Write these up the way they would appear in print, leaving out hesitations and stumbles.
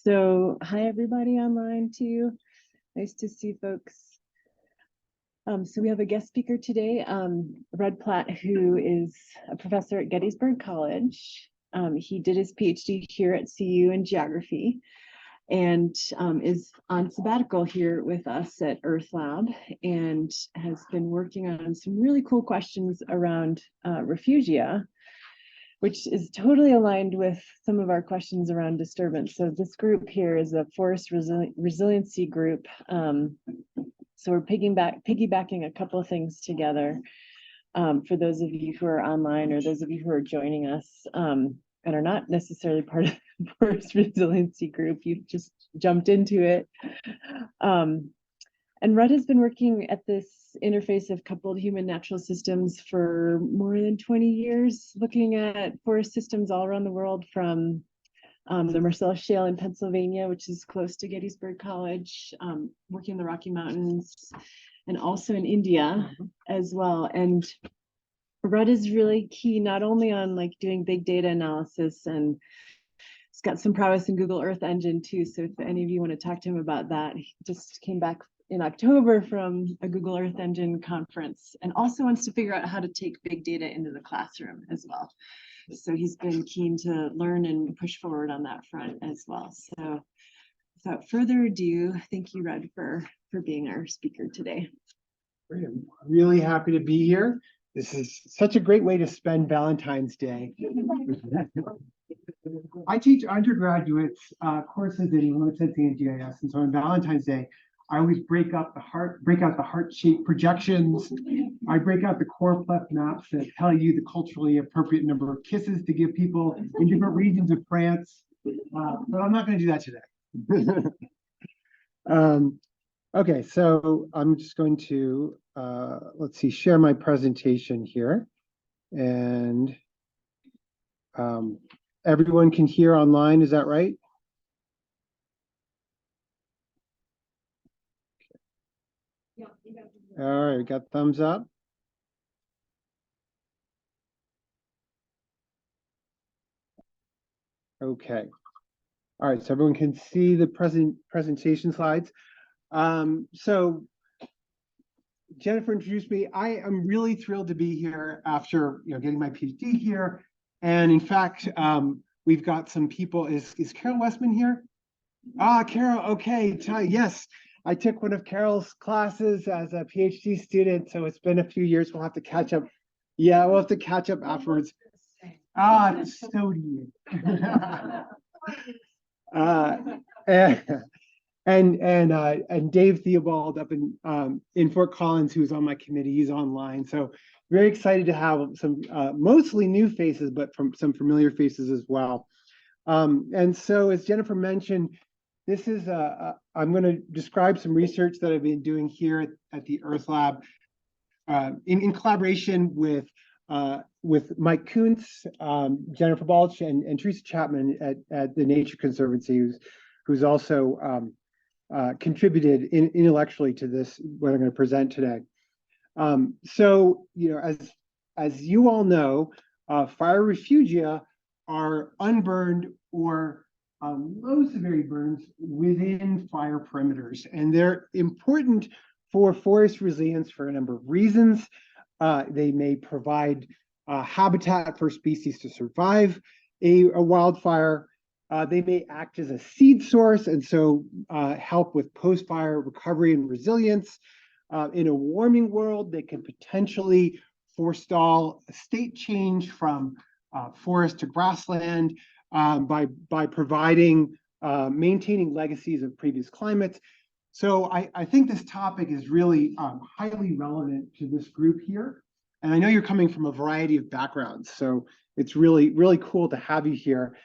So hi everybody online too. Nice to see folks. So we have a guest speaker today, Red Platt, who is a professor at Gettysburg College. He did his PhD here at CU in geography and is on sabbatical here with us at Earth Lab and has been working on some really cool questions around refugia, which is totally aligned with some of our questions around disturbance. So this group here is a forest resiliency group. So we're piggybacking a couple of things together for those of you who are online or those of you who are joining us and are not necessarily part of the forest resiliency group. You've just jumped into it. And Rudd has been working at this interface of coupled human natural systems for more than 20 years, looking at forest systems all around the world, from the Marcellus Shale in Pennsylvania, which is close to Gettysburg College, working in the Rocky Mountains, and also in India as well. And Rudd is really key not only on like doing big data analysis, and he's got some prowess in Google Earth Engine too. So if any of you want to talk to him about that, he just came back in October from a Google Earth Engine conference and also wants to figure out how to take big data into the classroom as well. So he's been keen to learn and push forward on that front as well. So without further ado, thank you, Red, for being our speaker today. I'm really happy to be here. This is such a great way to spend Valentine's Day. I teach undergraduates courses in remote sensing and GIS, and so on Valentine's Day, I always break out the heart-shaped projections. I break out the core cleft maps that tell you the culturally appropriate number of kisses to give people in different regions of France. But I'm not going to do that today. Okay, so I'm just going to, let's see, share my presentation here. And everyone can hear online, is that right? All right, we got thumbs up. Okay. All right, so everyone can see the presentation slides. So Jennifer introduced me. I am really thrilled to be here after getting my PhD here. And in fact, we've got some people. Is Carol Westman here? Ah, Carol, okay. Yes. I took one of Carol's classes as a PhD student, so it's been a few years. We'll have to catch up. Yeah, we'll have to catch up afterwards. Ah, so do you. And Dave Theobald up in Fort Collins, who's on my committee, he's online. So very excited to have some mostly new faces, but from some familiar faces as well. And so, as Jennifer mentioned, this is I'm going to describe some research that I've been doing here at the Earth Lab in collaboration with Mike Kuntz, Jennifer Balch, and Teresa Chapman at the Nature Conservancy, who's also contributed intellectually to this, what I'm going to present today. So, as you all know, fire refugia are unburned or low severity burns within fire perimeters, and they're important for forest resilience for a number of reasons. They may provide habitat for species to survive a wildfire. They may act as a seed source, and so help with post-fire recovery and resilience. In a warming world, they can potentially forestall a state change from forest to grassland by providing maintaining legacies of previous climates. So I think this topic is really highly relevant to this group here. And I know you're coming from a variety of backgrounds, so it's really, really cool to have you here.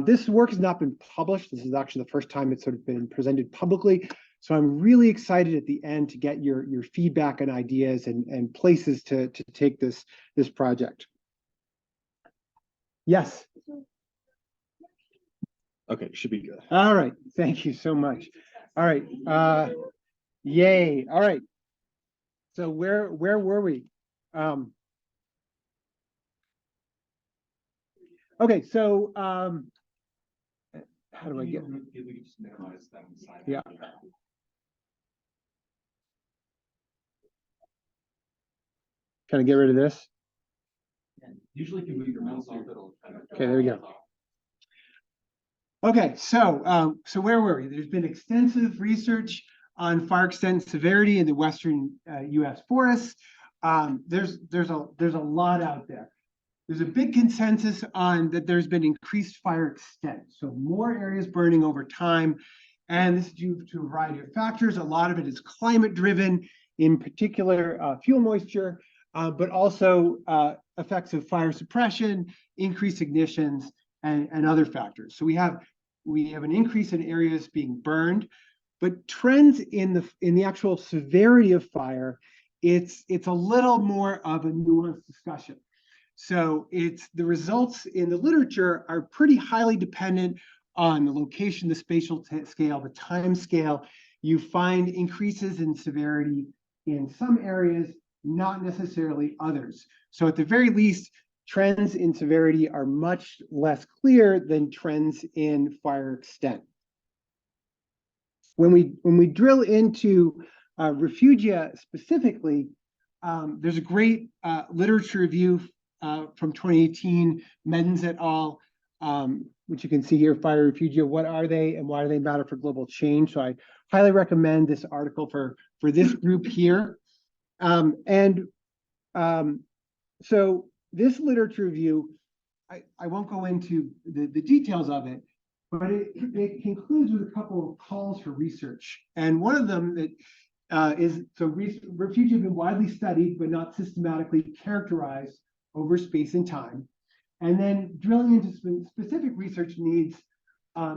This work has not been published. This is actually the first time it's sort of been presented publicly. So I'm really excited at the end to get your feedback and ideas and places to take this project. Yes. Okay, should be good. All right, thank you so much. All right, yay. All right. So where were we? Okay, so how do I get? Yeah. Can I get rid of this? Usually, if you move your mouse off, it'll kind of. Okay, there we go. Okay, so where were we? There's been extensive research on fire extent severity in the western U.S. forests. There's a lot out there. There's a big consensus on that there's been increased fire extent, so more areas burning over time, and this is due to a variety of factors. A lot of it is climate driven, in particular fuel moisture, but also effects of fire suppression, increased ignitions, and other factors. So we have an increase in areas being burned, but trends in the actual severity of fire, it's a little more of a nuanced discussion. So the results in the literature are pretty highly dependent on the location, the spatial scale, the time scale. You find increases in severity in some areas, not necessarily others. So at the very least, trends in severity are much less clear than trends in fire extent. When we drill into refugia specifically, there's a great literature review from 2018, Meddens et al., which you can see here, fire refugia, what are they and why do they matter for global change? So I highly recommend this article for this group here. So this literature review, I won't go into the details of it, but it concludes with a couple of calls for research. And one of them that refugia have been widely studied, but not systematically characterized over space and time. And then drilling into specific research needs,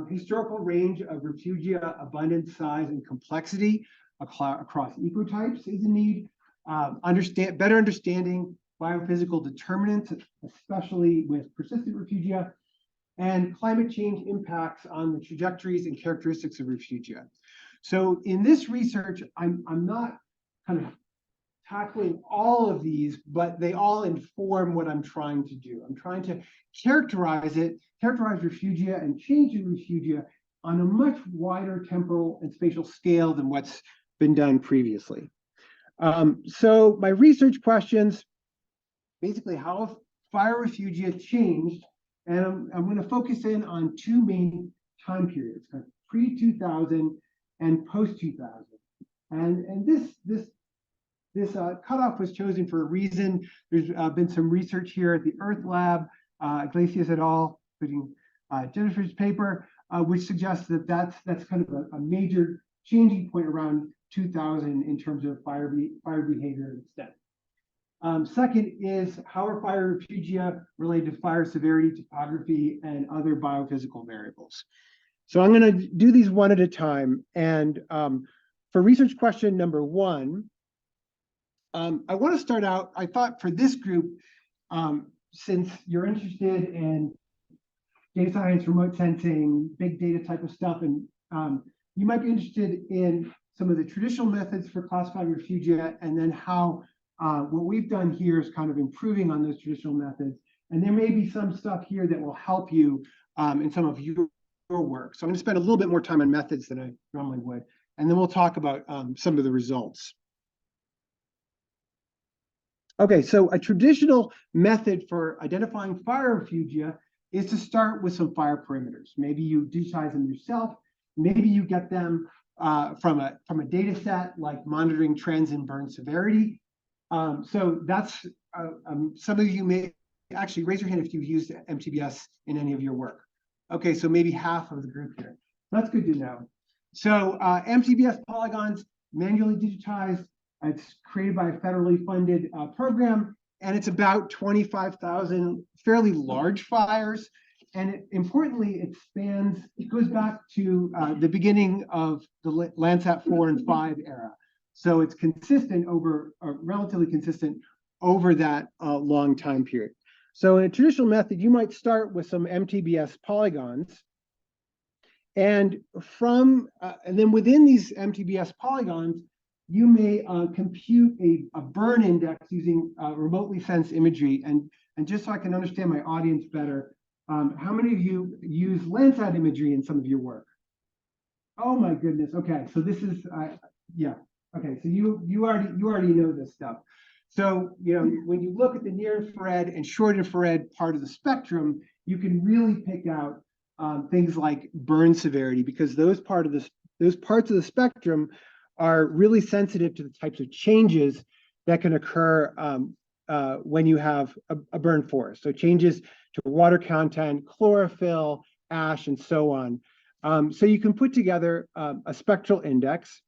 historical range of refugia, abundance, size, and complexity across ecotypes is a need. Better understanding biophysical determinants, especially with persistent refugia, and climate change impacts on the trajectories and characteristics of refugia. So in this research, I'm not kind of tackling all of these, but they all inform what I'm trying to do. I'm trying to characterize refugia and change in refugia on a much wider temporal and spatial scale than what's been done previously. So my research questions, basically how have fire refugia changed? And I'm going to focus in on two main time periods, kind of pre-2000 and post-2000. And this cutoff was chosen for a reason. There's been some research here at the Earth Lab, Iglesias et al., including Jennifer's paper, which suggests that that's kind of a major changing point around 2000 in terms of fire behavior and extent. Second is how are fire refugia related to fire severity, topography, and other biophysical variables. So I'm going to do these one at a time. And for research question number one, I want to start out, I thought for this group, since you're interested in data science, remote sensing, big data type of stuff, and you might be interested in some of the traditional methods for classifying refugia, and then how what we've done here is kind of improving on those traditional methods. And there may be some stuff here that will help you in some of your work. So I'm going to spend a little bit more time on methods than I normally would, and then we'll talk about some of the results. Okay, so a traditional method for identifying fire refugia is to start with some fire perimeters. Maybe you digitize them yourself. Maybe you get them from a data set, like monitoring trends in burn severity. So that's, some of you may actually raise your hand if you've used MTBS in any of your work. Okay, so maybe half of the group here. That's good to know. So MTBS polygons, manually digitized. It's created by a federally funded program, and it's about 25,000 fairly large fires. And importantly, it goes back to the beginning of the Landsat 4 and 5 era. So it's consistent relatively consistent over that long time period. So in a traditional method, you might start with some MTBS polygons. And then within these MTBS polygons, you may compute a burn index using remotely sensed imagery. And just so I can understand my audience better, How many of you use Landsat imagery in some of your work? Oh my goodness. Okay, so this is yeah. Okay, so you already know this stuff. So when you look at the near infrared and short infrared part of the spectrum, you can really pick out things like burn severity, because those parts of the spectrum are really sensitive to the types of changes that can occur when you have a burn forest. So changes to water content, chlorophyll, ash, and so on. So you can put together a spectral index.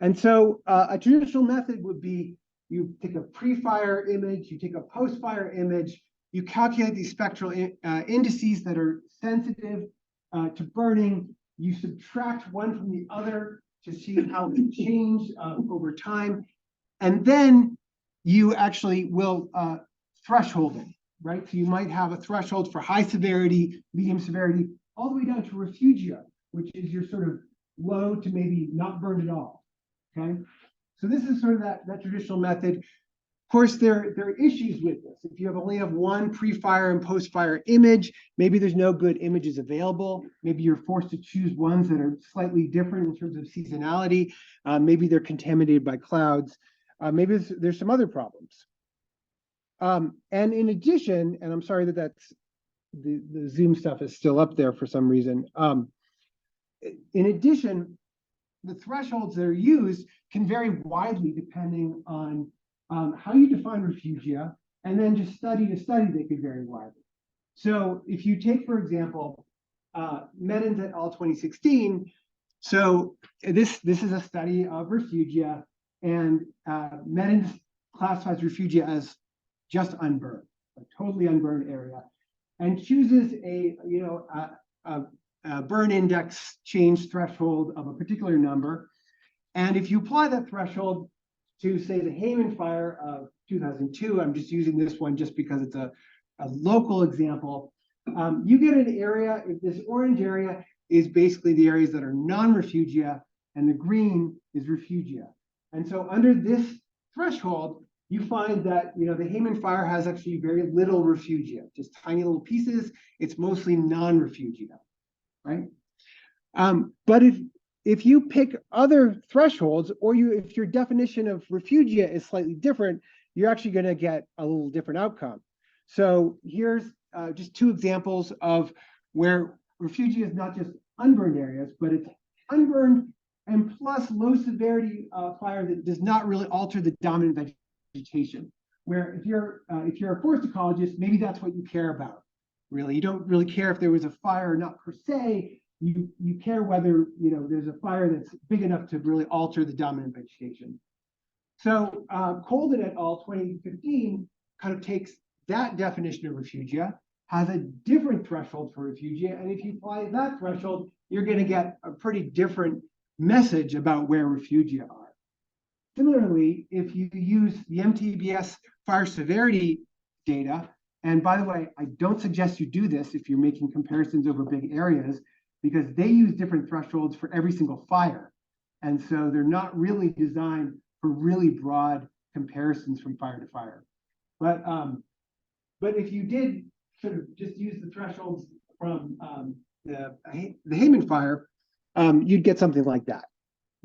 And so a traditional method would be you take a pre-fire image, you take a post-fire image, you calculate these spectral indices that are sensitive to burning, you subtract one from the other to see how they change over time, and then you actually will threshold it, right? So you might have a threshold for high severity, medium severity, all the way down to refugia, which is your sort of low to maybe not burned at all, okay? So this is sort of that traditional method. Of course, there are issues with this. If you only have one pre-fire and post-fire image, maybe there's no good images available. Maybe you're forced to choose ones that are slightly different in terms of seasonality. Maybe they're contaminated by clouds. Maybe there's some other problems. And in addition, and I'm sorry that that's the Zoom stuff is still up there for some reason. In addition, the thresholds that are used can vary widely depending on how you define refugia, and then just study to study, they could vary widely. So if you take, for example, Meddens et al. 2016, so this is a study of refugia, and Meddens classifies refugia as just unburned, a totally unburned area, and chooses a burn index change threshold of a particular number. And if you apply that threshold to, say, the Hayman fire of 2002, I'm just using this one just because it's a local example, you get an area, if this orange area is basically the areas that are non-refugia, and the green is refugia. And so under this threshold, you find that the Hayman fire has actually very little refugia, just tiny little pieces. It's mostly non-refugia, right? But if you pick other thresholds, or if your definition of refugia is slightly different, you're actually going to get a little different outcome. So here's just two examples of where refugia is not just unburned areas, but it's unburned and plus low severity fire that does not really alter the dominant vegetation. Where if you're a forest ecologist, maybe that's what you care about. Really, you don't really care if there was a fire or not per se. You care whether there's a fire that's big enough to really alter the dominant vegetation. So Colden et al. 2015 kind of takes that definition of refugia, has a different threshold for refugia, and if you apply that threshold, you're going to get a pretty different message about where refugia are. Similarly, if you use the MTBS fire severity data, and by the way, I don't suggest you do this if you're making comparisons over big areas, because they use different thresholds for every single fire. And so they're not really designed for really broad comparisons from fire to fire. But if you did sort of just use the thresholds from the Hayman fire, you'd get something like that.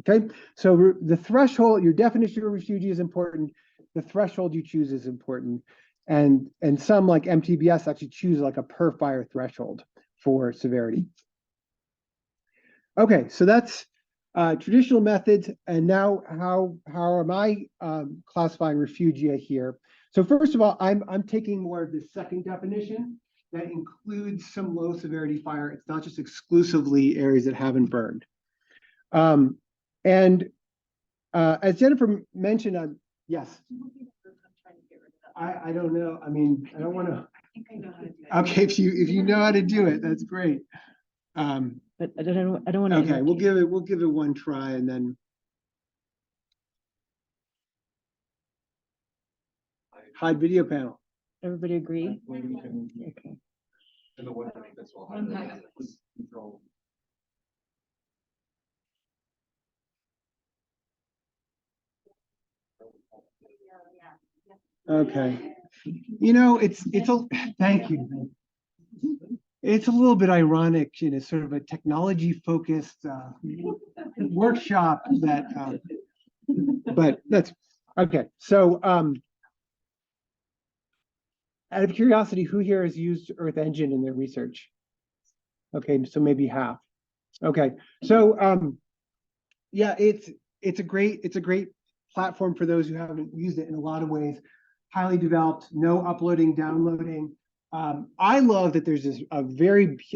Okay, so the threshold, your definition of refugia is important. The threshold you choose is important. And some, like MTBS, actually choose like a per fire threshold for severity. Okay, so that's traditional methods. And now how am I classifying refugia here? So first of all, I'm taking more of the second definition that includes some low severity fire. It's not just exclusively areas that haven't burned. And as Jennifer mentioned, yes. I don't know. I mean, I don't want to. I think I know how to do it. Okay, if you know how to do it, that's great. But I don't want to. Okay, we'll give it one try, and then hide video panel. Everybody agree? Okay. Control. Okay. It's a thank you. it's a little bit ironic in a sort of a technology-focused workshop that, but that's okay. So, out of curiosity, who here has used Earth Engine in their research? Okay, so maybe half. Okay, so yeah, it's a great platform for those who haven't used it in a lot of ways. Highly developed, no uploading, downloading. I love that there's a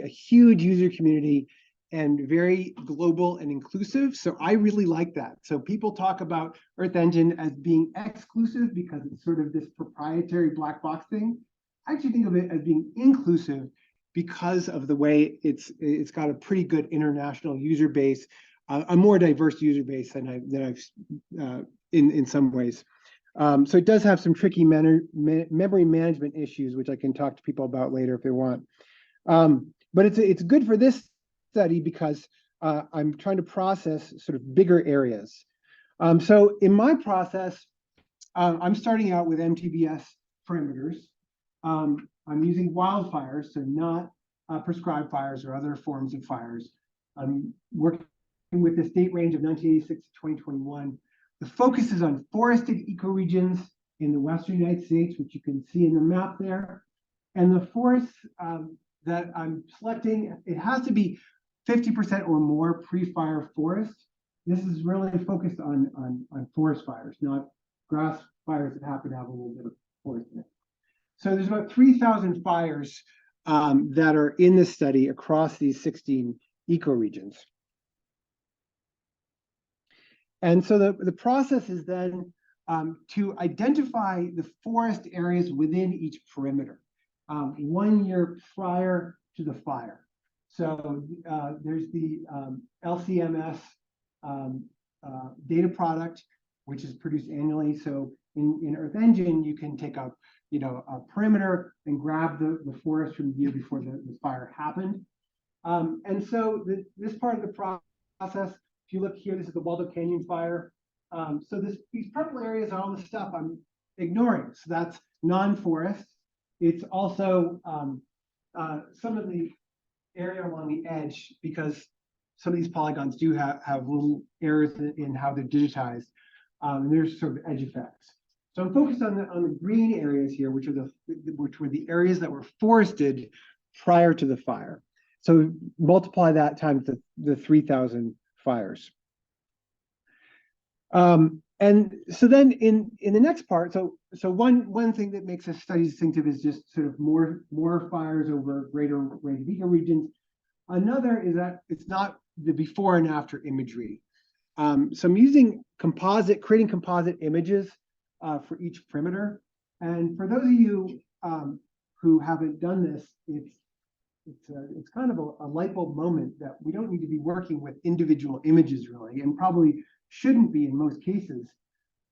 huge user community and very global and inclusive. So I really like that. So people talk about Earth Engine as being exclusive because it's sort of this proprietary black box thing. I actually think of it as being inclusive because of the way it's got a pretty good international user base, a more diverse user base than I've in some ways. So it does have some tricky memory management issues, which I can talk to people about later if they want. But it's good for this study because I'm trying to process sort of bigger areas. So in my process, I'm starting out with MTBS parameters. I'm using wildfires, so not prescribed fires or other forms of fires. I'm working with this date range of 1986 to 2021. The focus is on forested ecoregions in the Western United States, which you can see in the map there. And the forests that I'm selecting, it has to be 50% or more pre-fire forest. This is really focused on forest fires, not grass fires that happen to have a little bit of forest in it. So there's about 3,000 fires that are in this study across these 16 ecoregions. And so the process is then to identify the forest areas within each perimeter, 1 year prior to the fire. So there's the LCMS data product, which is produced annually. So in Earth Engine, you can take a perimeter and grab the forest from the year before the fire happened. And so this part of the process, if you look here, this is the Waldo Canyon fire. So these purple areas are all the stuff I'm ignoring. So that's non-forest. It's also some of the area along the edge, because some of these polygons do have little errors in how they're digitized. And there's sort of edge effects. So I'm focused on the green areas here, which were the areas that were forested prior to the fire. So multiply that times the 3,000 fires. And so then in the next part, so one thing that makes a study distinctive is just sort of more fires over a greater range of ecoregions. Another is that it's not the before and after imagery. So I'm using creating composite images for each perimeter. And for those of you who haven't done this, it's kind of a light bulb moment that we don't need to be working with individual images really, and probably shouldn't be in most cases.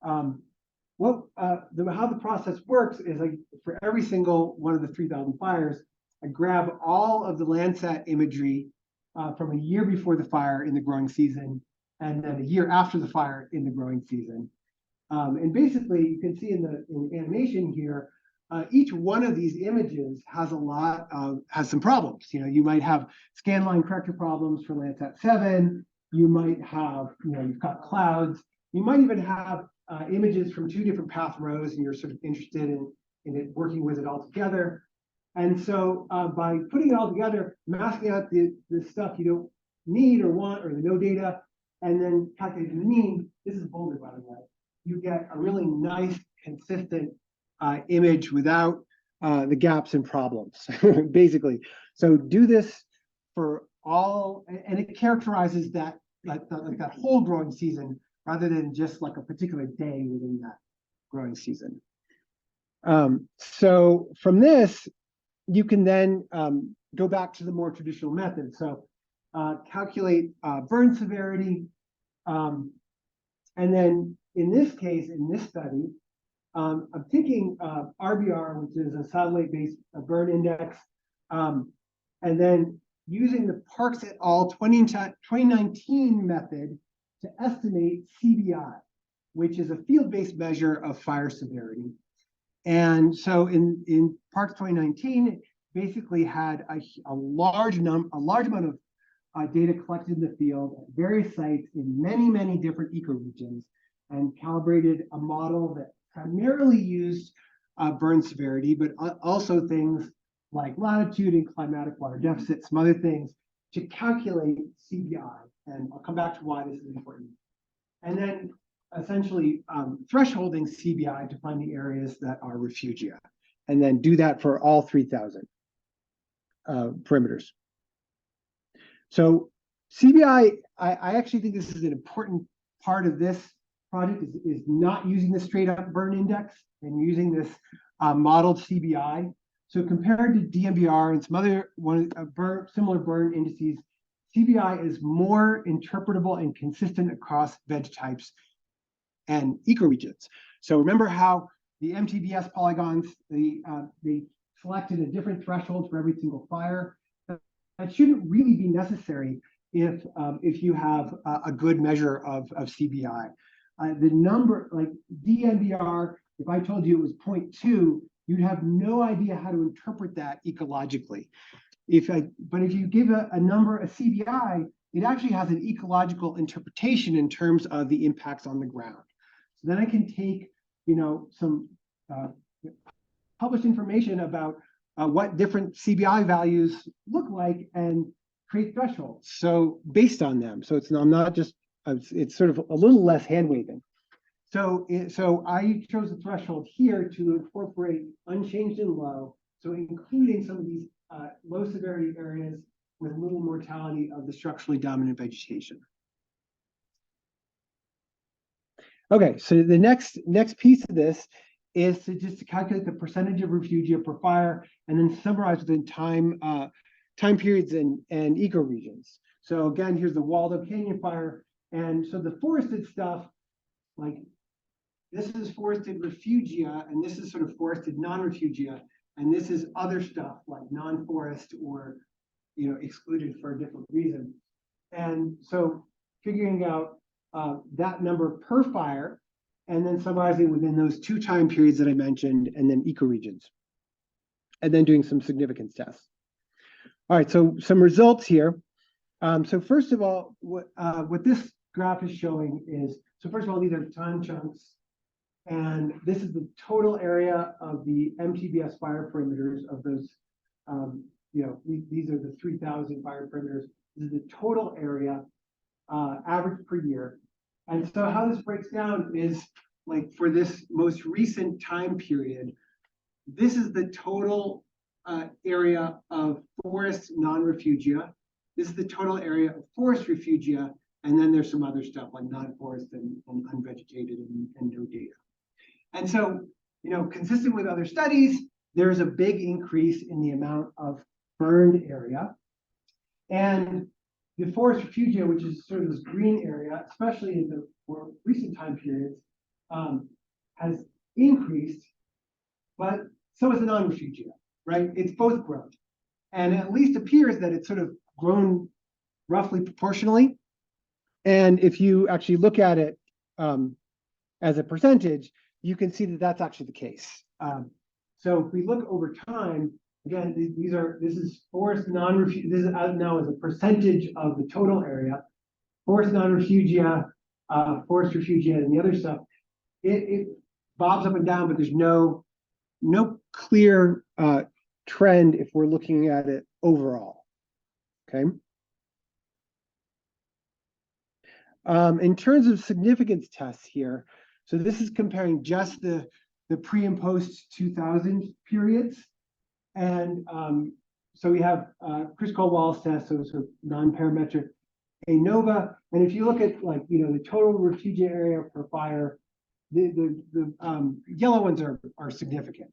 How the process works is for every single one of the 3,000 fires, I grab all of the Landsat imagery from a year before the fire in the growing season, and then a year after the fire in the growing season. And basically, you can see in the animation here, each one of these images has has some problems. You might have scanline corrector problems for Landsat 7. You might have, you've got clouds. You might even have images from 2 different path rows, and you're sort of interested in it, working with it all together. And so by putting it all together, masking out the stuff you don't need or want, or the no data, and then calculating the mean, this is bolded, by the way, you get a really nice, consistent image without the gaps and problems, basically. So do this for all, and it characterizes that whole growing season rather than just like a particular day within that growing season. So from this, you can then go back to the more traditional method. So calculate burn severity. And then in this case, in this study, I'm taking RBR, which is a satellite-based burn index, and then using the Parks et al. 2019 method to estimate CBI, which is a field-based measure of fire severity. And so in Parks 2019, basically had a large amount of data collected in the field at various sites in many different ecoregions, and calibrated a model that primarily used burn severity, but also things like latitude and climatic water deficit, some other things, to calculate CBI. And I'll come back to why this is important. And then essentially thresholding CBI to find the areas that are refugia, and then do that for all 3,000 perimeters. So CBI, I actually think this is an important part of this project, is not using the straight up burn index and using this modeled CBI. So compared to DMBR and some other similar burn indices, CBI is more interpretable and consistent across veg types and ecoregions. So remember how the MTBS polygons, they selected a different threshold for every single fire. That shouldn't really be necessary if you have a good measure of CBI. The number, like DNBR, if I told you it was 0.2, you'd have no idea how to interpret that ecologically. But if you give a number, a CBI, it actually has an ecological interpretation in terms of the impacts on the ground. So then I can take, some published information about what different CBI values look like and create thresholds. So based on them, so I'm not just, it's sort of a little less hand waving. So I chose a threshold here to incorporate unchanged and low. So including some of these low severity areas with little mortality of the structurally dominant vegetation. Okay, so the next piece of this is to calculate the percentage of refugia per fire, and then summarize within time periods and ecoregions. So again, here's the Waldo Canyon fire, and so the forested stuff, like this is forested refugia, and this is sort of forested non-refugia, and this is other stuff like non-forest or excluded for a different reason. And so figuring out that number per fire, and then summarizing within those two time periods that I mentioned, and then ecoregions, and then doing some significance tests. All right, so some results here. So first of all, what this graph is showing is, so first of all, these are time chunks, and this is the total area of the MTBS fire perimeters of those, these are the 3,000 fire perimeters. This is the total area average per year. And so how this breaks down is, like, for this most recent time period, this is the total area of forest non-refugia. This is the total area of forest refugia, and then there's some other stuff like non-forest and unvegetated and no data. And so, consistent with other studies, there's a big increase in the amount of burned area. And the forest refugia, which is sort of this green area, especially in the more recent time periods, has increased, but so is the non-refugia, right? It's both grown. And it at least appears that it's sort of grown roughly proportionally. And if you actually look at it as a percentage, you can see that that's actually the case. So if we look over time, again, this is forest non-refugia. This is now as a percentage of the total area. Forest non-refugia, forest refugia, and the other stuff. It bobs up and down, but there's no clear trend if we're looking at it overall. Okay. In terms of significance tests here, so this is comparing just the pre and post 2000 periods. And so we have Chris Cole-Wallace test, so non-parametric ANOVA. And if you look at, like, the total refugia area per fire, the yellow ones are significant.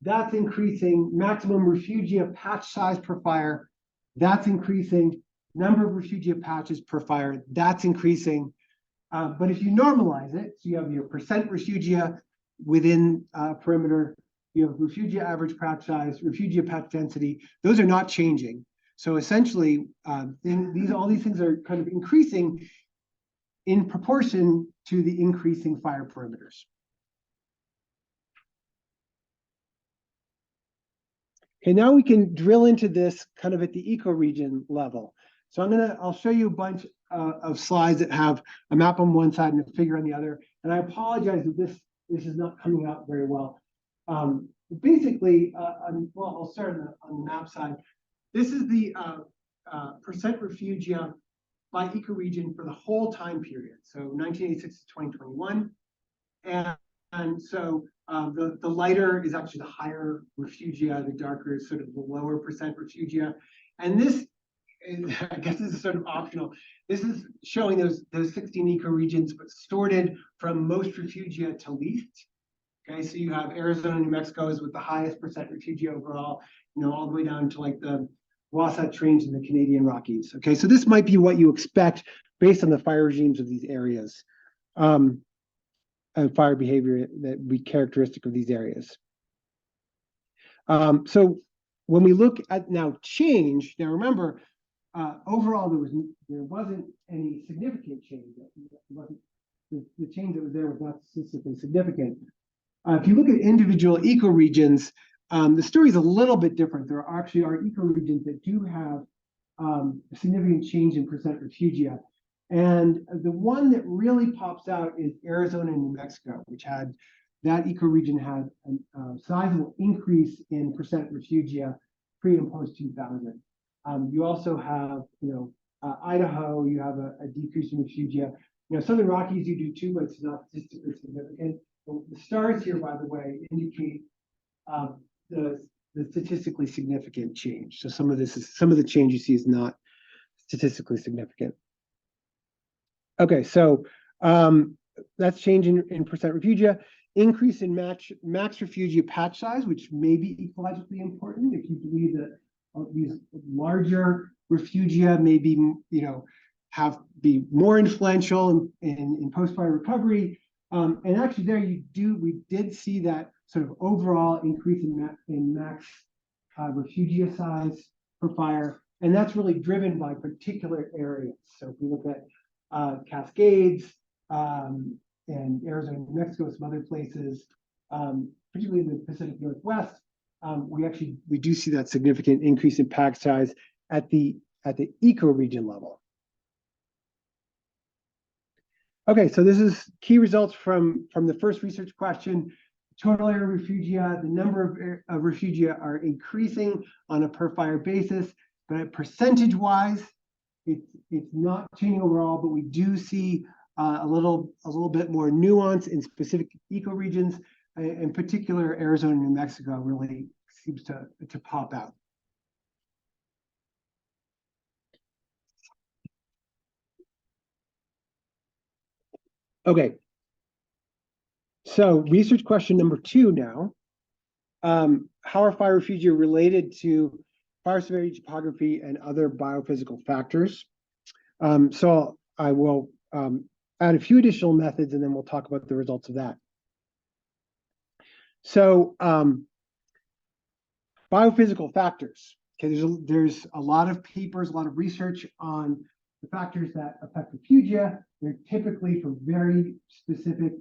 That's increasing. Maximum refugia patch size per fire, that's increasing. Number of refugia patches per fire, that's increasing. But if you normalize it, so you have your percent refugia within perimeter, you have refugia average patch size, refugia patch density, those are not changing. So essentially, all these things are kind of increasing in proportion to the increasing fire perimeters. Okay, now we can drill into this kind of at the ecoregion level. So I'll show you a bunch of slides that have a map on one side and a figure on the other. And I apologize if this is not coming out very well. Basically, well, I'll start on the map side. This is the percent refugia by ecoregion for the whole time period. So 1986 to 2021. And so the lighter is actually the higher refugia, the darker is sort of the lower percent refugia. And this is, I guess this is sort of optional. This is showing those 16 ecoregions, but sorted from most refugia to least. Okay, so you have Arizona, New Mexico is with the highest percent refugia overall, all the way down to like the Wasatch Range in the Canadian Rockies. Okay, so this might be what you expect based on the fire regimes of these areas. And fire behavior that would be characteristic of these areas. So when we look at now change, now remember, overall there wasn't any significant change. The change that was there was not statistically significant. If you look at individual ecoregions, the story is a little bit different. There actually are ecoregions that do have a significant change in percent refugia. And the one that really pops out is Arizona and New Mexico, which had, that ecoregion had a sizable increase in percent refugia pre and post 2000. You also have, Idaho, you have a decrease in refugia. Southern Rockies you do too, but it's not statistically significant. The stars here, by the way, indicate the statistically significant change. So some of the change you see is not statistically significant. Okay, so that's change in percent refugia, increase in max refugia patch size, which may be ecologically important if you believe that these larger refugia may be, be more influential in post-fire recovery. And actually there we did see that sort of overall increase in max refugia size per fire. And that's really driven by particular areas. So if we look at Cascades and Arizona, New Mexico, some other places, particularly in the Pacific Northwest, we do see that significant increase in pack size at the ecoregion level. Okay, so this is key results from the first research question. Total area refugia, the number of refugia are increasing on a per fire basis, but percentage-wise, it's not changing overall, but we do see a little bit more nuance in specific ecoregions. In particular, Arizona and New Mexico really seems to pop out. Okay. So research question number 2 now. How are fire refugia related to fire severity, topography, and other biophysical factors? So I will add a few additional methods, and then we'll talk about the results of that. So biophysical factors. Okay, there's a lot of papers, a lot of research on the factors that affect refugia. They're typically for very specific,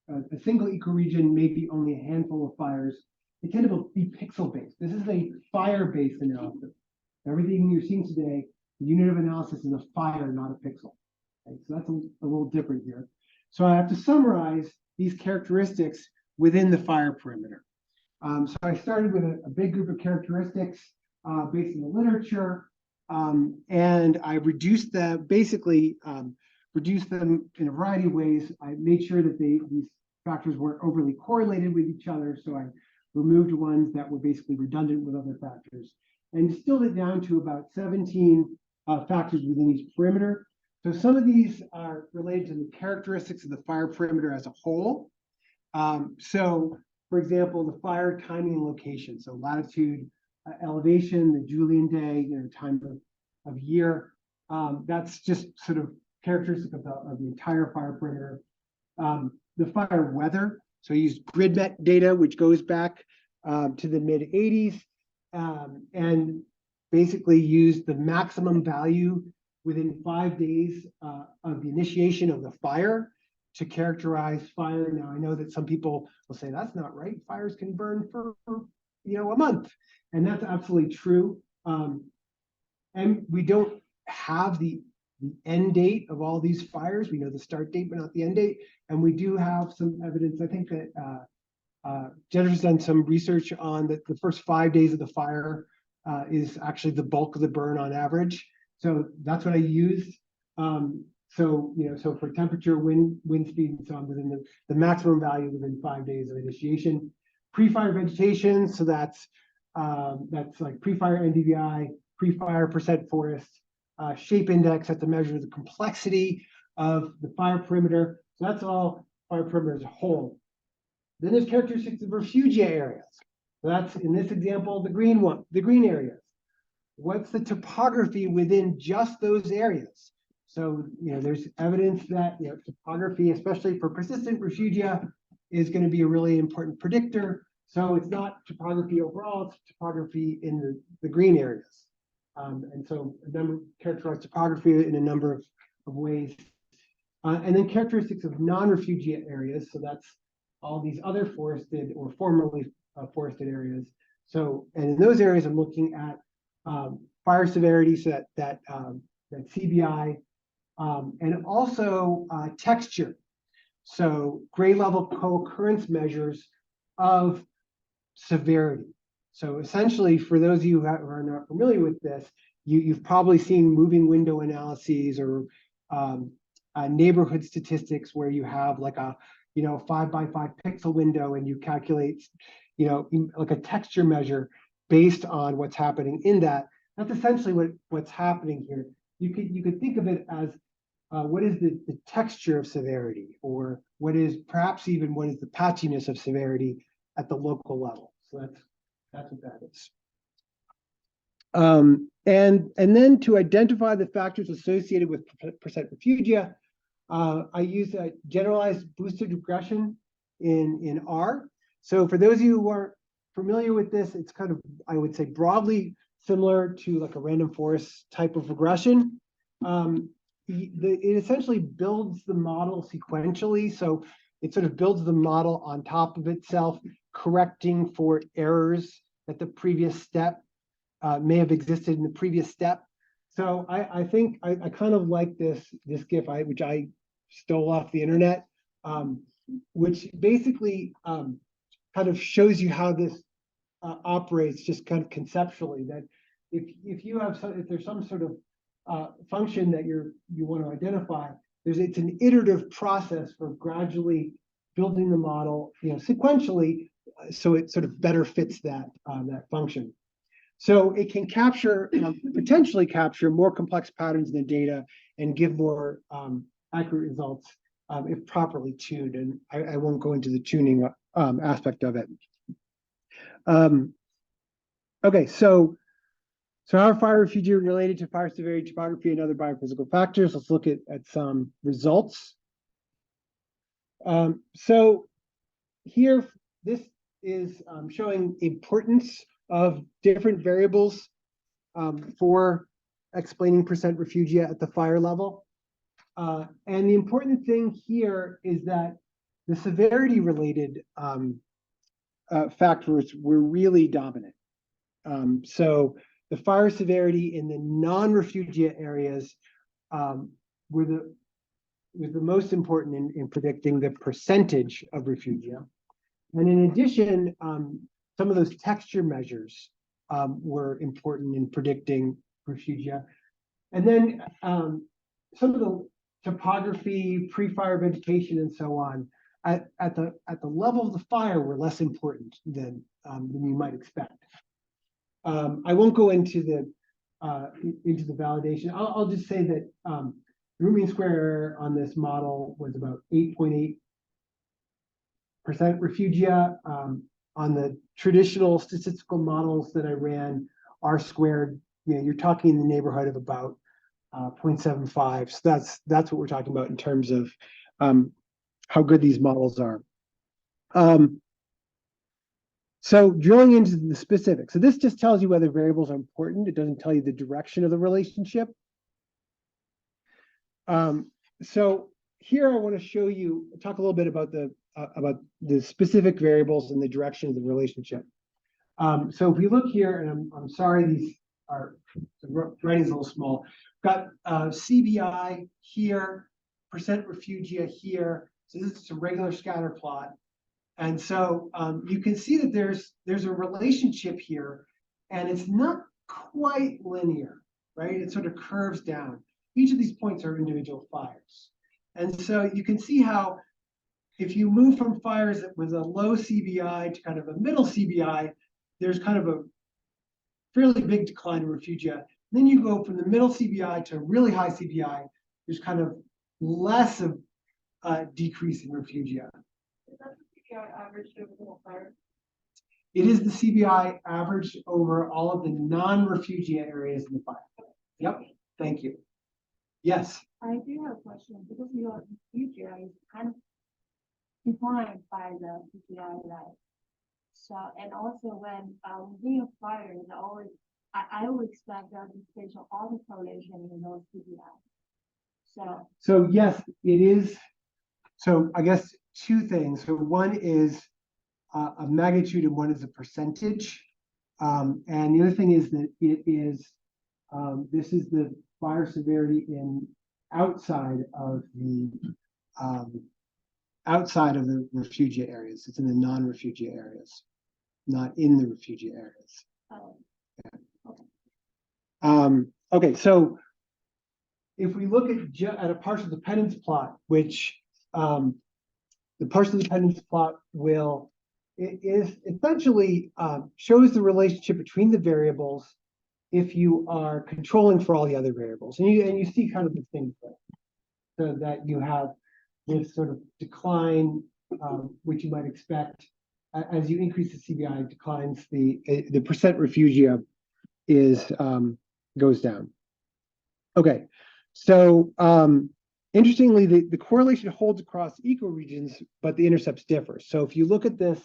a single ecoregion, maybe only a handful of fires. They tend to be pixel-based. This is a fire-based analysis. Everything you're seeing today, the unit of analysis is a fire, not a pixel. Okay, so that's a little different here. So I have to summarize these characteristics within the fire perimeter. So I started with a big group of characteristics based in the literature, and I reduced them, basically reduced them in a variety of ways. I made sure that these factors weren't overly correlated with each other, so I removed ones that were basically redundant with other factors, and distilled it down to about 17 factors within each perimeter. So some of these are related to the characteristics of the fire perimeter as a whole. So, for example, the fire timing and location. So latitude, elevation, the Julian day, time of year. That's just sort of characteristic of the entire fire perimeter. The fire weather. So I used GridMet data, which goes back to the mid 80s, and basically used the maximum value within 5 days of the initiation of the fire to characterize fire. Now, I know that some people will say that's not right. Fires can burn for a month, And that's absolutely true. And we don't have the end date of all these fires. We know the start date, but not the end date. And we do have some evidence. I think that Jennifer's done some research on the first 5 days of the fire is actually the bulk of the burn on average. So that's what I used. So for temperature, wind speed, and so on, within the maximum value within 5 days of initiation. Pre-fire vegetation, so that's like pre-fire NDVI, pre-fire percent forest, shape index, that's a measure of the complexity of the fire perimeter. So that's all fire perimeter as a whole. Then there's characteristics of refugia areas. So that's, in this example, the green areas. What's the topography within just those areas? So, there's evidence that, topography, especially for persistent refugia, is going to be a really important predictor. So it's not topography overall, it's topography in the green areas. And so characterize topography in a number of ways. And then characteristics of non-refugia areas. So that's all these other forested or formerly forested areas. So, and in those areas, I'm looking at fire severity, so that CBI, and also texture. So grade level co-occurrence measures of severity. So essentially, for those of you who are not familiar with this, you've probably seen moving window analyses or neighborhood statistics where you have like a 5 by 5 pixel window and you calculate like a texture measure based on what's happening in that. That's essentially what's happening here. You could think of it as what is the texture of severity, or what is the patchiness of severity at the local level. So that's what that is. And then to identify the factors associated with percent refugia, I use a generalized boosted regression in R. So for those of you who aren't familiar with this, it's kind of, I would say, broadly similar to like a random forest type of regression. It essentially builds the model sequentially. So it sort of builds the model on top of itself, correcting for errors that the previous step may have existed in the previous step. So I think I kind of like this GIF, which I stole off the internet, which basically kind of shows you how this operates, just kind of conceptually. That if there's some sort of function that you want to identify, it's an iterative process for gradually building the model, sequentially, so it sort of better fits that function. So it can potentially capture more complex patterns in the data and give more accurate results if properly tuned. And I won't go into the tuning aspect of it. Okay, so how are fire refugia related to fire severity, topography, and other biophysical factors? Let's look at some results. So here, this is showing importance of different variables for explaining percent refugia at the fire level. And the important thing here is that the severity related factors were really dominant. So the fire severity in the non-refugia areas was the most important in predicting the percentage of refugia. And in addition, some of those texture measures were important in predicting refugia. And then some of the topography, pre-fire vegetation, and so on at the level of the fire were less important than you might expect. I won't go into the validation. I'll just say that the root mean square error on this model was about 8.8% refugia. On the traditional statistical models that I ran, R squared, you're talking in the neighborhood of about 0.75. So that's what we're talking about in terms of how good these models are. So drilling into the specifics. So this just tells you whether variables are important. It doesn't tell you the direction of the relationship. So here I want to talk a little bit about the specific variables and the direction of the relationship. So if we look here, and I'm sorry, these are, the writing's a little small. Got CBI here, percent refugia here. So this is a regular scatter plot. And so you can see that there's a relationship here, and it's not quite linear, right? It sort of curves down. Each of these points are individual fires. And so you can see how if you move from fires that was a low CBI to kind of a middle CBI, there's kind of a fairly big decline in refugia. Then you go from the middle CBI to really high CBI, there's kind of less of a decrease in refugia. Is that the CPI average over the whole fire? It is the CBI averaged over all of the non-refugia areas in the fire. Yep, thank you. Yes. I do have a question, because your refugia is kind of defined by the CPI line. So, and also when within a fire, it always, I would expect that the spatial autocorrelation in those CPI. So yes, it is. So I guess two things. So one is a magnitude and one is a percentage. And the other thing is that it is, this is the fire severity in outside of the refugia areas. It's in the non-refugia areas, not in the refugia areas. Okay, so if we look at a partial dependence plot, which the partial dependence plot is essentially shows the relationship between the variables if you are controlling for all the other variables, and you see kind of the thing there, so that you have this sort of decline, which you might expect as you increase the CBI, declines the percent refugia goes down. Okay, so interestingly, the correlation holds across ecoregions, but the intercepts differ. So if you look at this,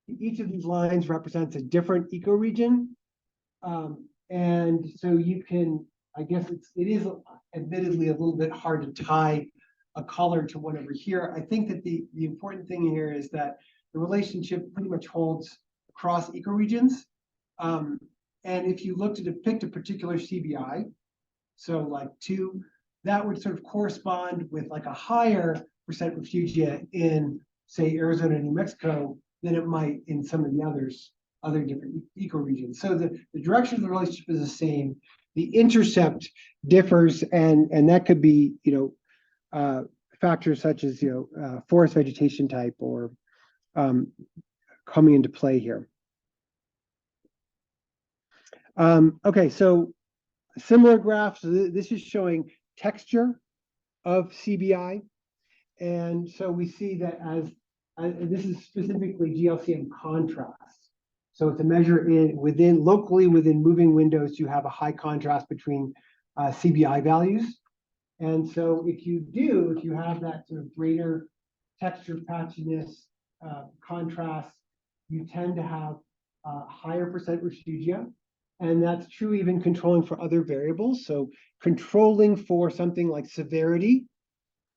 each of these lines represents a different ecoregion. And so you can, I guess it is admittedly a little bit hard to tie a color to one over here. I think that the important thing here is that the relationship pretty much holds across ecoregions. And if you look to depict a particular CBI, so like 2, that would sort of correspond with like a higher percent refugia in, say, Arizona and New Mexico than it might in some of the other different ecoregions. So the direction of the relationship is the same. The intercept differs, and that could be, factors such as, forest vegetation type or coming into play here. Okay, so similar graphs. So this is showing texture of CBI, and so we see that as this is specifically GLCM contrast. So it's a measure locally within moving windows. You have a high contrast between CBI values, and so if you have that sort of greater texture patchiness contrast, you tend to have higher percent refugia. And that's true even controlling for other variables. So controlling for something like severity,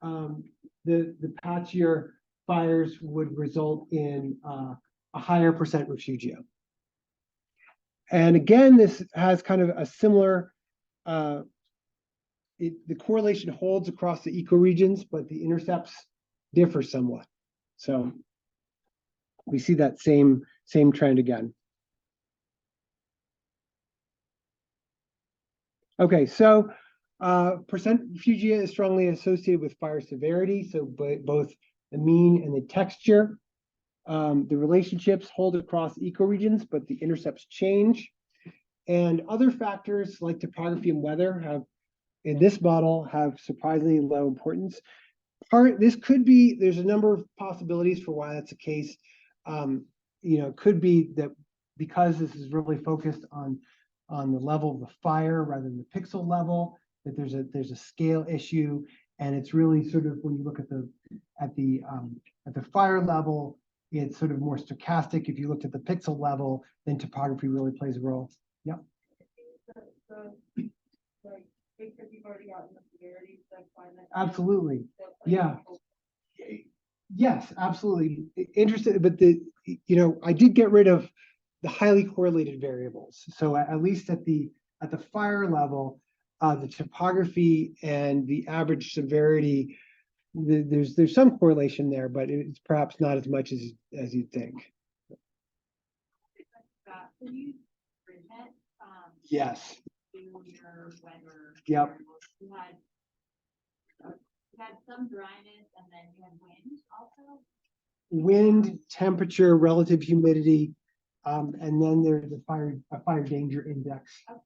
the patchier fires would result in a higher percent refugia. And again, this has kind of a similar, the correlation holds across the ecoregions, but the intercepts differ somewhat. So we see that same trend again. Okay, so percent refugia is strongly associated with fire severity, so both the mean and the texture. The relationships hold across ecoregions, but the intercepts change. And other factors like topography and weather in this model, have surprisingly low importance. There's a number of possibilities for why that's the case. Could be that because this is really focused on the level of the fire rather than the pixel level, that there's a scale issue, and it's really sort of, when you look at the fire level, it's sort of more stochastic. If you looked at the pixel level, then topography really plays a role. Yeah. Because you've already gotten the severity, that's fine. Absolutely. Yeah. Yes, absolutely. Interested, but I did get rid of the highly correlated variables. So at least at the fire level, the topography and the average severity, there's some correlation there, but it's perhaps not as much as you'd think. Can you present, Yes. to your weather? Yep. variables? You had some dryness and then you had wind also? Wind, temperature, relative humidity, and then there's a fire danger index. Okay.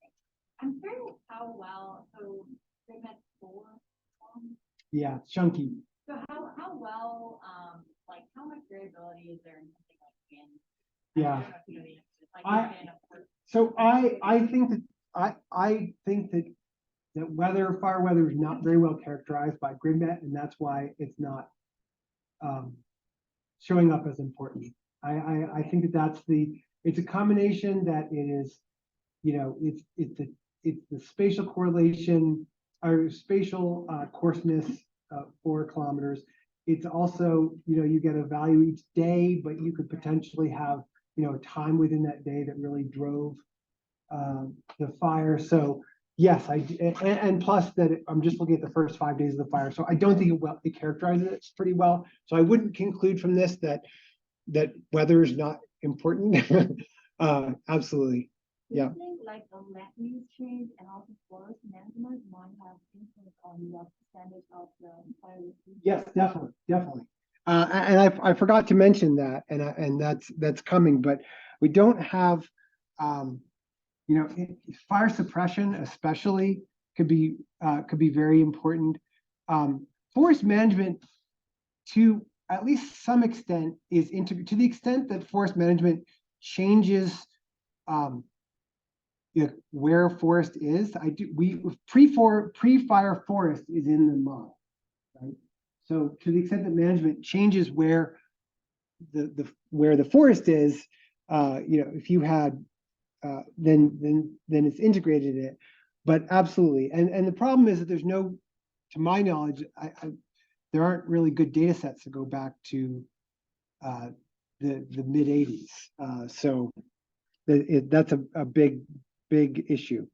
I'm curious how well, so they met 4. Yeah, chunky. So how well, like how much variability is there in something like wind? Yeah. I don't know if you know the answer. Like wind, of course. So I think that fire weather is not very well characterized by GridMet, and that's why it's not showing up as important. I think that it's a combination that it is, it's the spatial correlation or spatial coarseness, 4 kilometers. It's also, you get a value each day, but you could potentially have, a time within that day that really drove the fire. So yes, and plus that I'm just looking at the first 5 days of the fire. So I don't think it characterizes it pretty well. So I wouldn't conclude from this that weather is not important. Absolutely. Yeah. Do you think like the land use change and also forest management might have influence on the percentage of the fire? Yes, definitely. And I forgot to mention that, and that's coming, but we don't have, fire suppression especially could be very important. Forest management, to at least some extent, is to the extent that forest management changes where forest is. Pre-fire forest is in the model, right? So to the extent that management changes where the forest is, if you had then it's integrated in it. But absolutely, and the problem is that there's no, to my knowledge, there aren't really good data sets to go back to the mid 80s. So that's a big issue.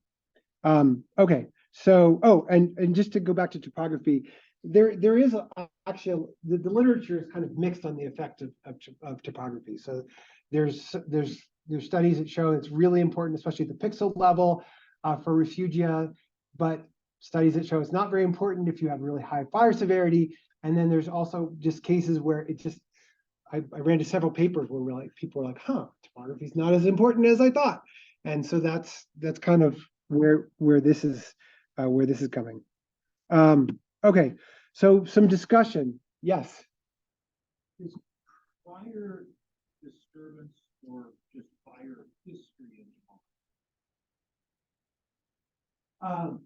Okay, so and just to go back to topography, there is actually the literature is kind of mixed on the effect of topography. So there's studies that show it's really important, especially at the pixel level for refugia, but studies that show it's not very important if you have really high fire severity. And then there's also just cases where it just, I ran to several papers where people were like, topography is not as important as I thought. And so that's kind of where this is coming. Okay, so some discussion. Yes. Is fire disturbance or just fire history in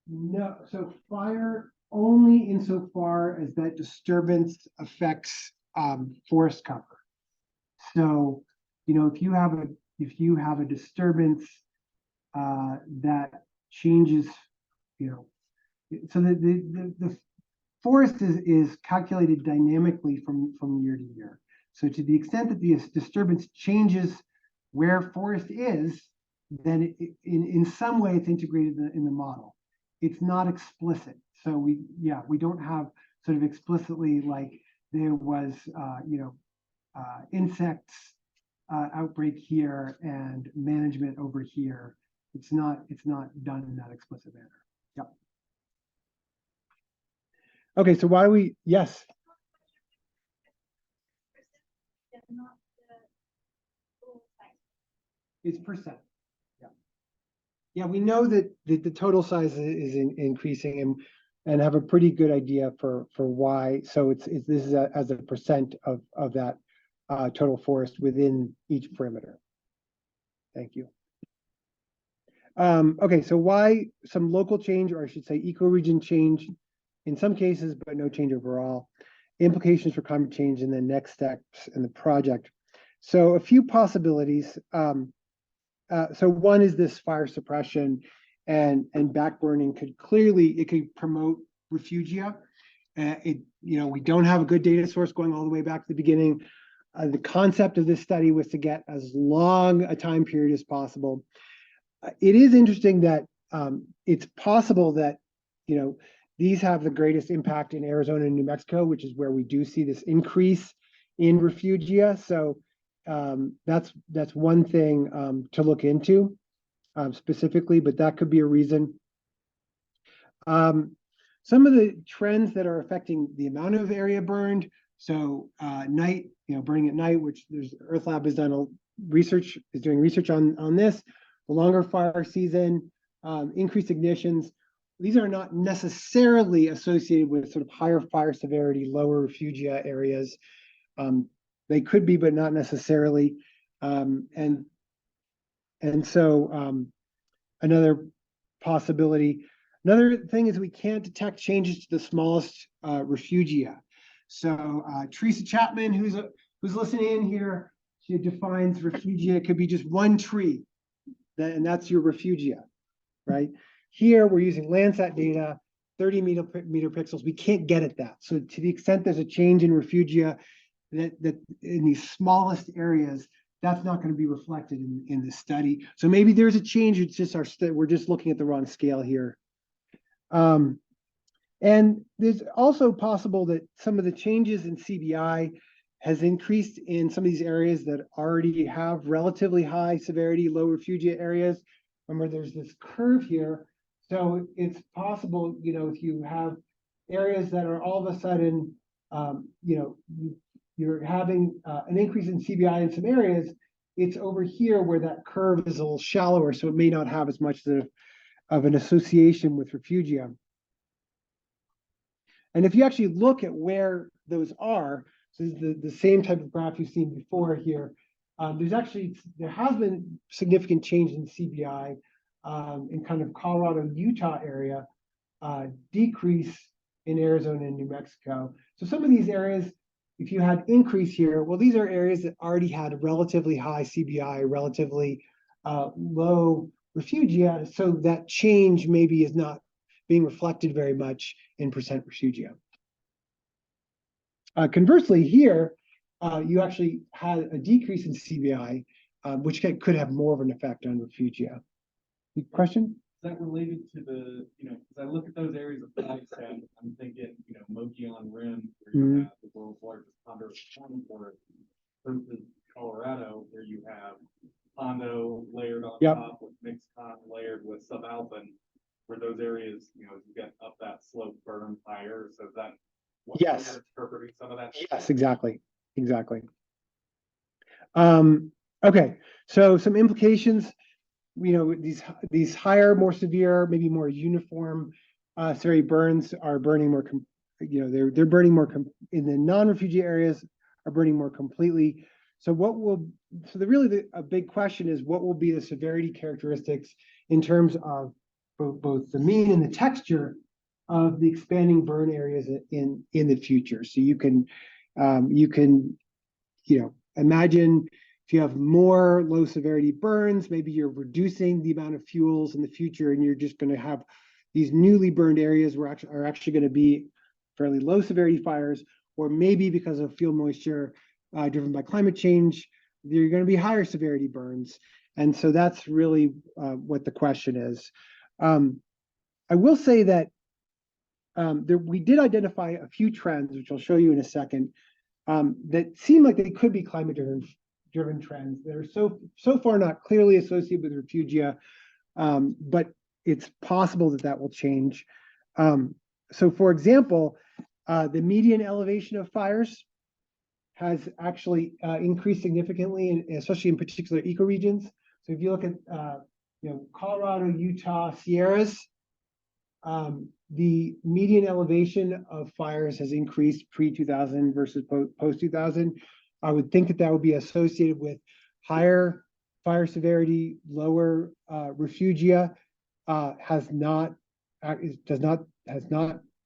No, so fire only insofar as that disturbance affects forest cover. So, if you have a disturbance that changes, so the forest is calculated dynamically from year to year. So to the extent that the disturbance changes where forest is, then in some way it's integrated in the model. It's not explicit. So we don't have sort of explicitly like there was insects outbreak here and management over here. It's not done in that explicit manner. Yep. Okay, so why do we, yes. It's percent. Yeah, we know that the total size is increasing and have a pretty good idea for why. So this is as a percent of that total forest within each perimeter. Thank you. Okay, so why some local change, or I should say ecoregion change in some cases, but no change overall. Implications for climate change and then next steps in the project. So a few possibilities. So one is this fire suppression and backburning could promote refugia. We don't have a good data source going all the way back to the beginning. The concept of this study was to get as long a time period as possible. It is interesting that it's possible that, these have the greatest impact in Arizona and New Mexico, which is where we do see this increase in refugia. So that's one thing to look into specifically, but that could be a reason. Some of the trends that are affecting the amount of area burned. So night, burning at night, which Earth Lab has done doing research on this. The longer fire season, increased ignitions. These are not necessarily associated with sort of higher fire severity, lower refugia areas. They could be, but not necessarily. And so another possibility. Another thing is we can't detect changes to the smallest refugia. So Teresa Chapman, who's listening in here, she defines refugia. It could be just one tree, and that's your refugia, right? Here we're using Landsat data, 30 meter pixels. We can't get at that. So to the extent there's a change in refugia that in these smallest areas, that's not going to be reflected in the study. So maybe there's a change. It's just we're just looking at the wrong scale here. And there's also possible that some of the changes in CBI has increased in some of these areas that already have relatively high severity, low refugia areas. Remember, there's this curve here. So it's possible, if you have areas that are all of a sudden, you're having an increase in CBI in some areas, it's over here where that curve is a little shallower, so it may not have as much of an association with refugia. And if you actually look at where those are, so this is the same type of graph you've seen before here, there has been significant change in CBI in kind of Colorado, Utah area, decrease in Arizona and New Mexico. So some of these areas, if you had increase here, well, these are areas that already had a relatively high CBI, relatively low refugia, so that change maybe is not being reflected very much in percent refugia. Conversely, here, you actually had a decrease in CBI, which could have more of an effect on refugia. Question? Is that related to the, because I look at those areas of Flagstaff, I'm thinking, Mogollon Rim, where you have the world's largest ponderosa pine forest, versus Colorado, where you have Pondo layered on top with mixed con layered with subalpine, where those areas, you get up that slope burn higher. So that what you're interpreting some of that? Yes, exactly. Okay, so some implications. These higher, more severe, maybe more uniform severity burns are burning more. They're burning more in the non-refugia areas are burning more completely. So a big question is what will be the severity characteristics in terms of both the mean and the texture of the expanding burn areas in the future. So you can imagine if you have more low severity burns, maybe you're reducing the amount of fuels in the future, and you're just going to have these newly burned areas are actually going to be fairly low severity fires, or maybe because of fuel moisture driven by climate change, they're going to be higher severity burns. And so that's really what the question is. I will say that we did identify a few trends, which I'll show you in a second, that seem like they could be climate-driven trends that are so far not clearly associated with refugia, but it's possible that will change. So, for example, the median elevation of fires has actually increased significantly, especially in particular ecoregions. So, if you look at Colorado, Utah, Sierras, the median elevation of fires has increased pre-2000 versus post-2000. I would think that would be associated with higher fire severity, lower refugia. Has not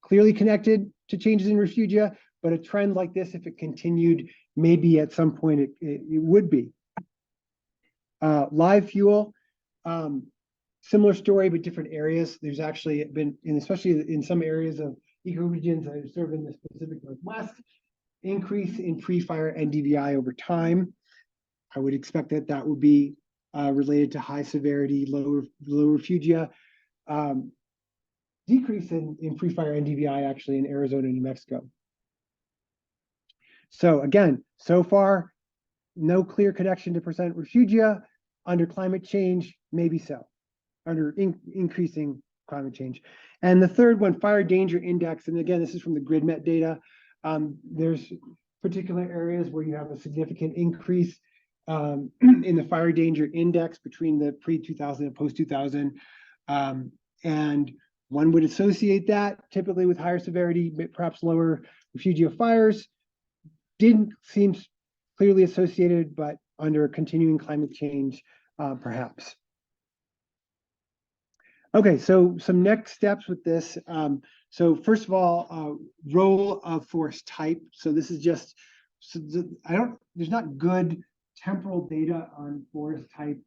clearly connected to changes in refugia, but a trend like this, if it continued, maybe at some point it would be. Live fuel. Similar story, but different areas. There's actually been, especially in some areas of ecoregions that are served in the Pacific Northwest, increase in free fire NDVI over time. I would expect that that would be related to high severity, low refugia. Decrease in free fire NDVI actually in Arizona and New Mexico. So again, so far, no clear connection to percent refugia. Under climate change, maybe so, under increasing climate change. And the third one, fire danger index. And again, this is from the GridMet data. There's particular areas where you have a significant increase in the fire danger index between the pre-2000 and post-2000. And one would associate that typically with higher severity, perhaps lower refugia fires. Didn't seem clearly associated, but under continuing climate change, perhaps. Okay, so some next steps with this. So first of all, role of forest type. So this is just, there's not good temporal data on forest type.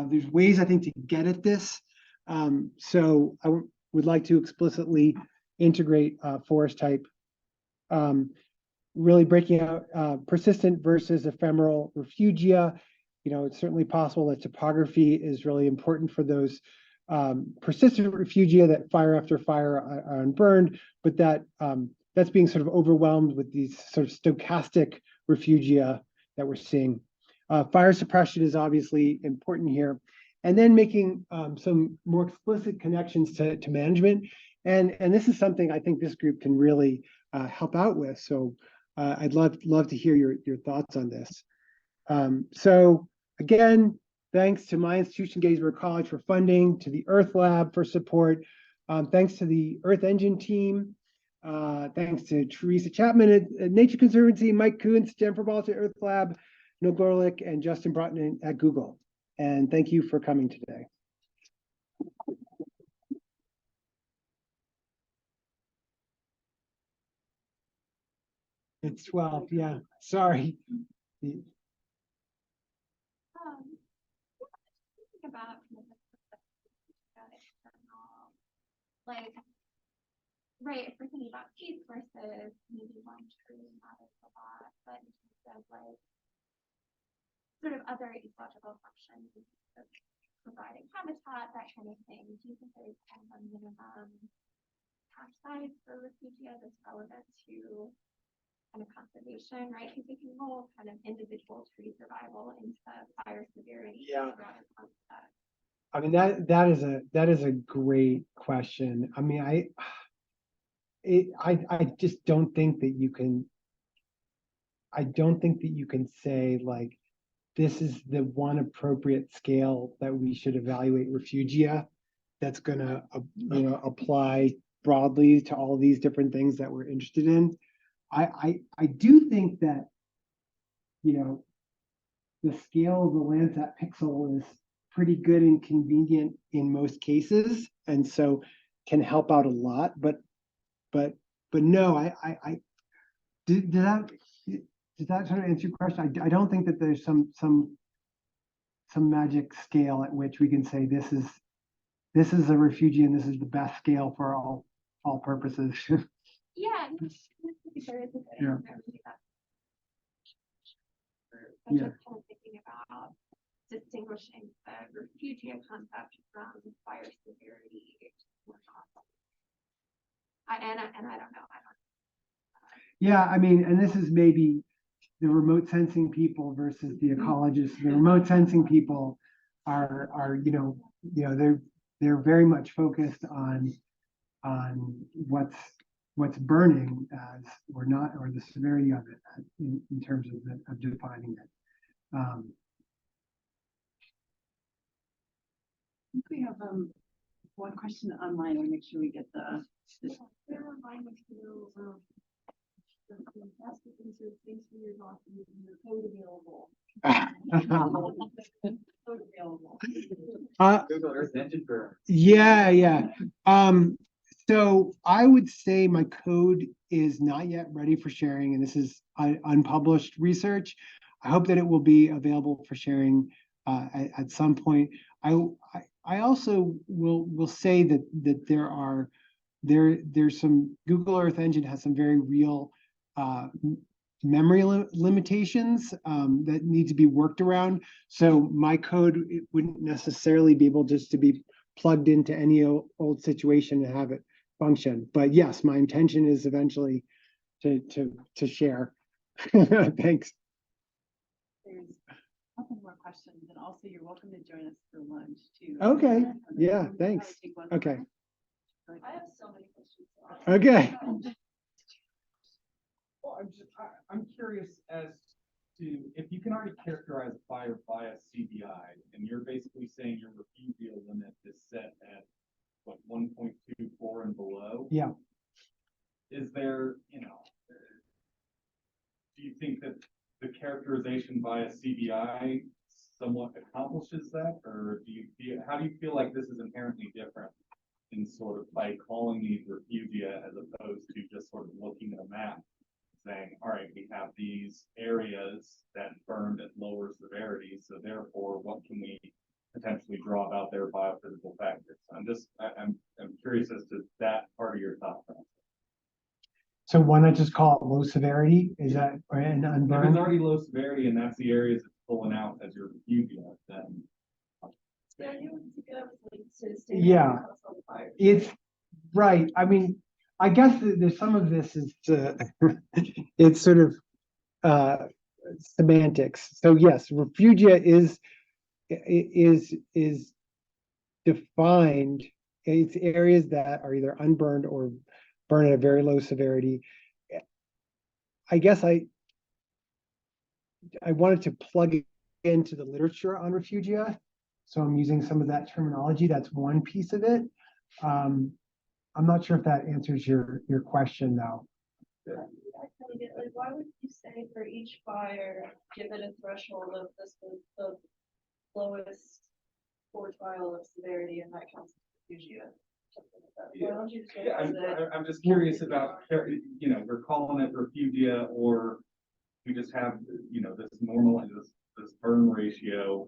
There's ways I think to get at this. So I would like to explicitly integrate forest type. Really breaking out persistent versus ephemeral refugia. You know, it's certainly possible that topography is really important for those persistent refugia that fire after fire are unburned, but that that's being sort of overwhelmed with these sort of stochastic refugia that we're seeing. Fire suppression is obviously important here. And then making some more explicit connections to management. And this is something I think this group can really help out with. So I'd love to hear your thoughts on this. So again, thanks to my institution, Gettysburg College, for funding, to the Earth Lab for support. Thanks to the Earth Engine team. Thanks to Teresa Chapman at Nature Conservancy, Mike Kuntz, Jennifer Balch at Earth Lab, Noel Gorlick, and Justin Broughton at Google. And thank you for coming today. It's 12, yeah, sorry. Thinking about like, right, if we're thinking about peace versus maybe one tree matters a lot, but in terms of like sort of other ecological functions, of providing habitat, that kind of thing, do you think there's kind of a minimum patch size for refugia that's relevant to kind of conservation, right? Because we can roll kind of individual tree survival into fire severity. Yeah. I mean, that is a great question. I mean, I just don't think that you can. I don't think that you can say like, this is the one appropriate scale that we should evaluate refugia that's going to apply broadly to all these different things that we're interested in. I do think that, you know, the scale of the Landsat pixel is pretty good and convenient in most cases, and so can help out a lot. But no, did that sort of answer your question? I don't think that there's some magic scale at which we can say this is a refugia and this is the best scale for all purposes. Yeah. Yeah. I'm just kind of thinking about distinguishing the refugia concept from fire severity. And I don't know. Yeah, I mean, and this is maybe the remote sensing people versus the ecologists. The remote sensing people are they're very much focused on what's burning as or not, or the severity of it in terms of defining it. We have one question online. We'll make sure we get the. Google Earth Engine for. Yeah. So I would say my code is not yet ready for sharing, and this is unpublished research. I hope that it will be available for sharing at some point. I also will say that there's some Google Earth Engine has some very real memory limitations that need to be worked around. So my code, it wouldn't necessarily be able just to be plugged into any old situation and have it function. But yes, my intention is eventually to share. Thanks. There's a couple more questions, and also you're welcome to join us for lunch too. Okay. Yeah, thanks. Okay. I have so many questions. Okay. Well, I'm curious as to if you can already characterize a fire by a CBI, and you're basically saying your refugia limit is set at what 1.24 and below. Yeah. Is there, do you think that the characterization by a CBI somewhat accomplishes that, or how do you feel like this is inherently different in sort of by calling these refugia as opposed to just sort of looking at a map saying, all right, we have these areas that burned at lower severity, so therefore what can we potentially draw about their biophysical factors? I'm curious as to that part of your thought process. So why not just call it low severity? Is that and If unburned? it's already low severity and that's the areas it's pulling out as your refugia, then Yeah, you would pick it up like to stay. Yeah. It's right. I mean, I guess there's some of this is it's sort of semantics. So yes, refugia is defined. It's areas that are either unburned or burn at a very low severity. I guess I wanted to plug it into the literature on refugia. So I'm using some of that terminology. That's one piece of it. I'm not sure if that answers your question though. I kind of get like, why would you say for each fire, give it a threshold of this was the lowest quartile of severity and that counts as refugia? Why don't you just yeah, I'm just curious about, we're calling it refugia, or we just have, this normal, this burn ratio,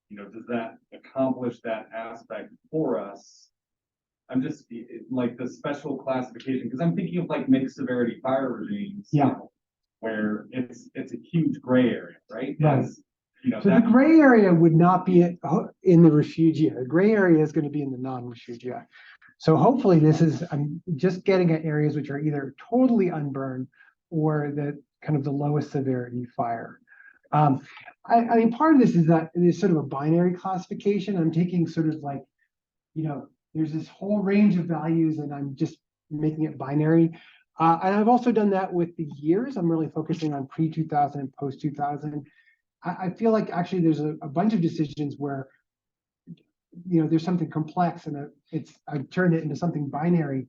does that accomplish that aspect for us? I'm just like the special classification, because I'm thinking of like mixed severity fire regimes, Yeah. Where it's a huge gray area, right? Right. As, So the gray area would not be in the refugia. The gray area is going to be in the non-refugia. So hopefully I'm just getting at areas which are either totally unburned or the kind of the lowest severity fire. I mean, part of this is that it is sort of a binary classification. I'm taking sort of like, there's this whole range of values and I'm just making it binary. And I've also done that with the years. I'm really focusing on pre-2000 and post-2000. I feel like actually there's a bunch of decisions where, there's something complex and I've turned it into something binary.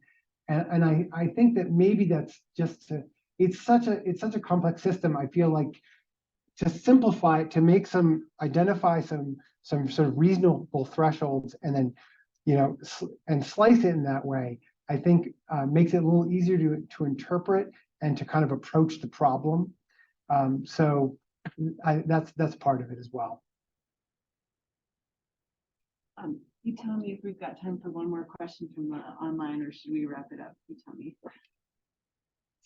And I think that maybe that's just, it's such a complex system. I feel like to simplify it, to identify some sort of reasonable thresholds and then, and slice it in that way, I think makes it a little easier to interpret and to kind of approach the problem. So that's part of it as well. You tell me if we've got time for one more question from online, or should we wrap it up? You tell me.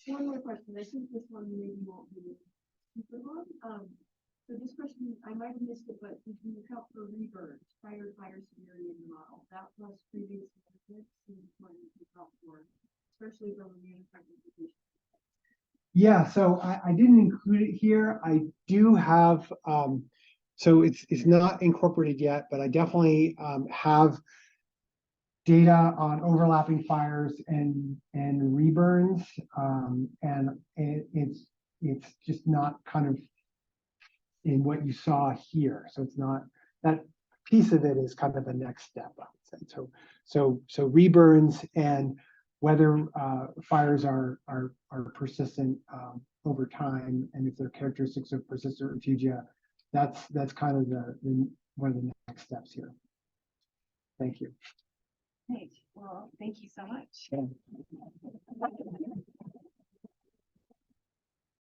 One more question. I think this one maybe won't be super long. So this question, I might have missed it, but did you account for reburns, fire severity in the model? That plus previous benefits seems what you account for, especially from a manufacturing. Yeah, so I didn't include it here. I do have, so it's not incorporated yet, but I definitely have data on overlapping fires and reburns, and it's just not kind of in what you saw here. So it's not, that piece of it is kind of the next step, I would say. So reburns and whether fires are persistent over time, and if they're characteristics of persistent refugia, that's kind of one of the next steps here. Thank you. Great. Well, thank you so much. Yeah.